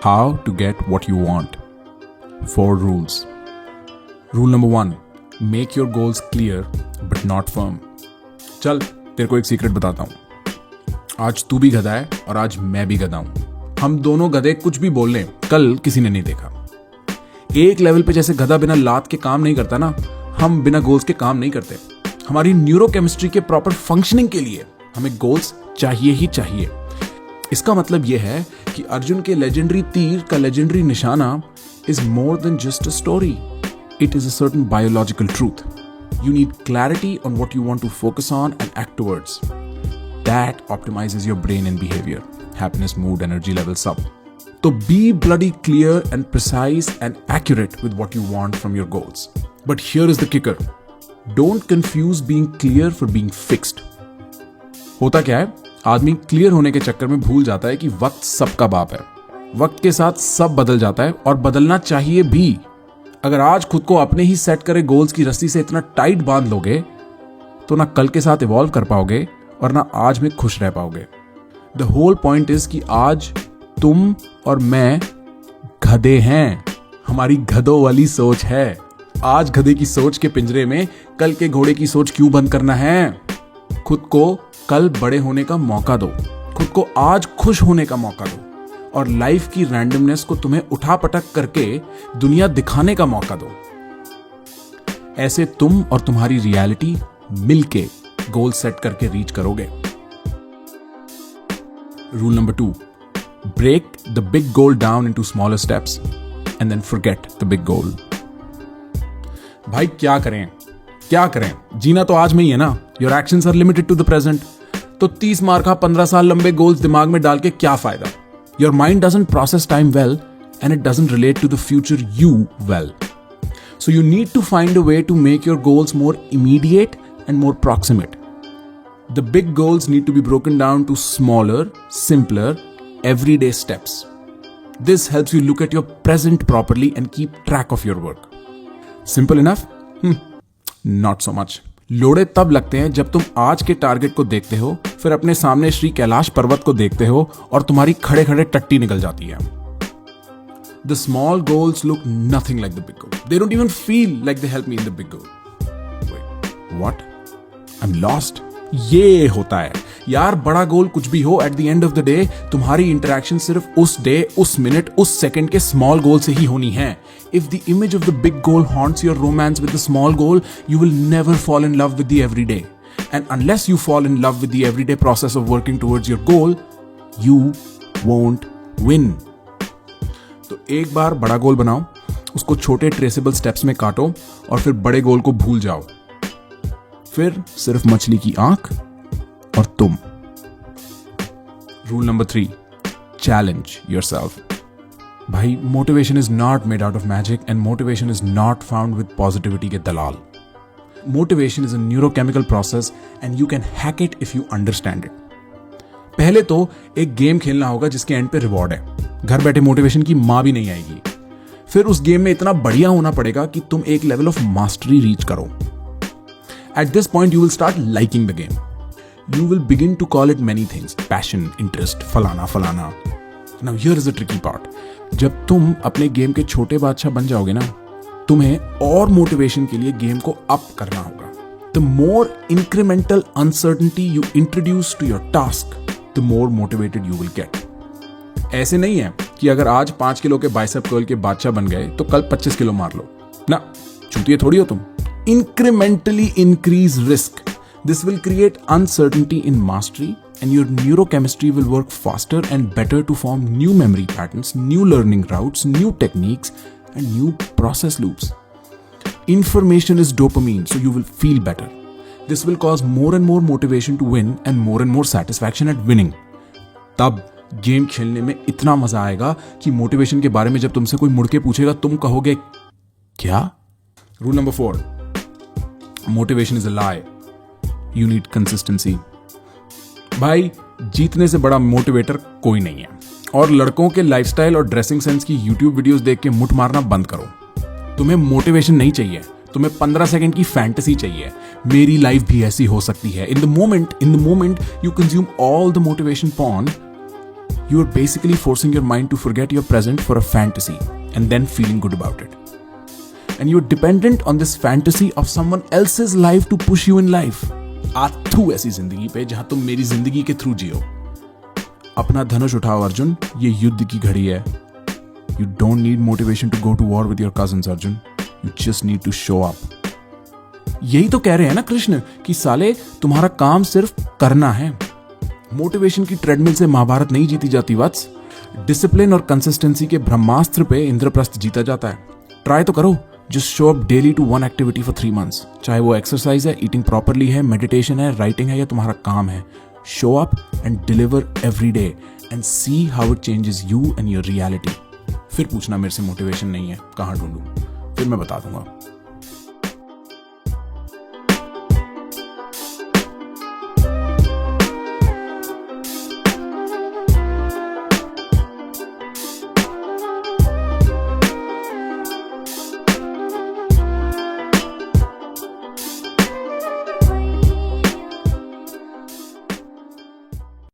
How to get what you want. 4 rules. Rule number 1. Make your goals clear but not firm. चल तेरे को एक secret बताता हूं. आज तू भी गधा है और आज मैं भी गधा हूं. हम दोनों गधे कुछ भी बोल लें, कल किसी ने नहीं देखा. एक लेवल पे जैसे गधा बिना लात के काम नहीं करता ना, हम बिना गोल्स के काम नहीं करते. हमारी न्यूरोकेमिस्ट्री के प्रॉपर फंक्शनिंग के लिए हमें गोल्स चाहिए ही चाहिए. इसका मतलब यह है कि अर्जुन के लेजेंडरी तीर का लेजेंडरी निशाना is more than just a story. It is a certain biological truth. You need clarity on what you want to focus on and act towards. That optimizes your brain and behavior. Happiness, mood, energy levels up. So be bloody clear and precise and accurate with what you want from your goals. But here is the kicker. Don't confuse being clear for being fixed. होता क्या है? आदमी clear होने के चक्कर में भूल जाता है कि वक्त सबका बाप है. वक्त के साथ सब बदल जाता है और बदलना चाहिए भी. अगर आज खुद को अपने ही सेट करे गोल्स की रस्सी से इतना टाइट बांध लोगे तो ना कल के साथ इवॉल्व कर पाओगे और ना आज में खुश रह पाओगे. द होल पॉइंट इज कि आज तुम और मैं गधे हैं. हमारी गधों वाली सोच है. आज गधे की सोच के पिंजरे में कल के घोड़े की सोच क्यों बंद करना है? खुद को कल बड़े होने का मौका दो. खुद को आज खुश होने का मौका दो और लाइफ की रैंडमनेस को तुम्हें उठा पटक करके दुनिया दिखाने का मौका दो. ऐसे तुम और तुम्हारी रियलिटी मिलके गोल सेट करके रीच करोगे. Rule number 2. Break the big goal down into smaller steps and then forget the big goal. भाई क्या करें? जीना तो आज में ही है ना. Your actions are limited to the present. तो 30 मार्क का 15 साल लंबे गोल्स दिमाग में डाल के क्या फायदा? Your mind doesn't process time well and it doesn't relate to the future you well. So you need to find a way to make your goals more immediate and more proximate. The big goals need to be broken down to smaller, simpler, everyday steps. This helps you look at your present properly and keep track of your work. Simple enough? Not so much. लोड़े तब लगते हैं जब तुम आज के target को देखते हो, फिर अपने सामने श्री कैलाश पर्वत को देखते हो और तुम्हारी खड़े खड़े टट्टी निकल जाती है. The small goals look nothing like the big goal. They don't even feel like they help me in the big goal. Wait, what? I'm lost. ये होता है यार. बड़ा गोल कुछ भी हो, at the end of the day तुम्हारी interaction सिर्फ उस डे, उस मिनट, उस सेकंड के स्मॉल गोल से ही होनी है. If the image of the big goal haunts your romance with the small goal, you will never fall in love with the everyday. And unless you fall in love with the everyday process of working towards your goal, you won't win. तो एक बार बड़ा गोल बनाओ, उसको छोटे traceable steps में काटो और फिर बड़े गोल को भूल जाओ. फिर सिर्फ मछली की आंख और तुम. Rule number 3. Challenge yourself. भाई motivation is not made out of magic and motivation is not found with positivity के दलाल. Motivation is a neurochemical process and you can hack it if you understand it. पहले तो एक game खेलना होगा जिसके and पे रिवॉर्ड है. घर बैठे मोटिवेशन की मां भी नहीं आएगी. फिर उस गेम में इतना बढ़िया होना पड़ेगा कि तुम एक लेवल ऑफ मास्टरी रीच करो. At this point, you will start liking the game. You will begin to call it many things. Passion, interest, falana. Now here is the tricky part. जब तुम अपने गेम के छोटे बादशाह बन जाओगे ना, तुम्हें और मोटिवेशन के लिए गेम को अप करना होगा. The more incremental uncertainty you introduce to your task, the more motivated you will get. ऐसे नहीं है कि अगर आज 5 किलो के बाइसेप कर्ल के बादशाह बन गए तो कल 25 किलो मार लो ना. चूतिए थोड़ी हो तुम. Incrementally increase risk. This will create uncertainty in mastery and your neurochemistry will work faster and better to form new memory patterns, new learning routes, new techniques and new process loops. Information is dopamine, so you will feel better. This will cause more and more motivation to win and more satisfaction at winning. तब game खेलने में इतना मजा आएगा कि motivation के बारे में जब तुमसे कोई मुड़ के पूछेगा तुम कहोगे क्या? Rule number 4. Motivation is a lie. You need consistency. भाई जीतने से बड़ा मोटिवेटर कोई नहीं है. और लड़कों के लाइफस्टाइल और ड्रेसिंग सेंस की YouTube वीडियोस देख के मुठ मारना बंद करो. तुम्हें मोटिवेशन नहीं चाहिए, तुम्हें 15 सेकंड की फैंटेसी चाहिए. मेरी लाइफ भी ऐसी हो सकती है. In the moment you consume all the motivation porn, You are basically forcing your mind to forget your present for a fantasy and then feeling good about it. And you are dependent on this fantasy of someone else's life to push you in life. आथू ऐसी जिंदगी पे जहां तुम मेरी जिंदगी के through जियो। अपना धनुष उठाओ अर्जुन, ये युद्ध की घड़ी है। You don't need motivation to go to war with your cousins, Arjun. You just need to show up. यही तो कह रहे हैं ना कृष्ण कि साले तुम्हारा काम सिर्फ करना है। मोटिवेशन की ट्रेडमिल से महाभारत नहीं जीती जाती वत्स। डिसिप्लिन और कंसिस्टेंसी के ब्रह्मास्त्र पे इंद्रप्रस्थ जीता जाता है। ट्राई तो करो। Just show up daily to one activity for 3 months। चाहे वो एक्सरसाइज है, ईटिंग प्रॉपरली है, मेडिटेशन है, राइटिंग है या तुम्हारा काम है। Show up and deliver every day and see how it changes you and your reality. फिर पूछना मेरे से मोटिवेशन नहीं है, कहाँ ढूंढूं? फिर मैं बता दूंगा।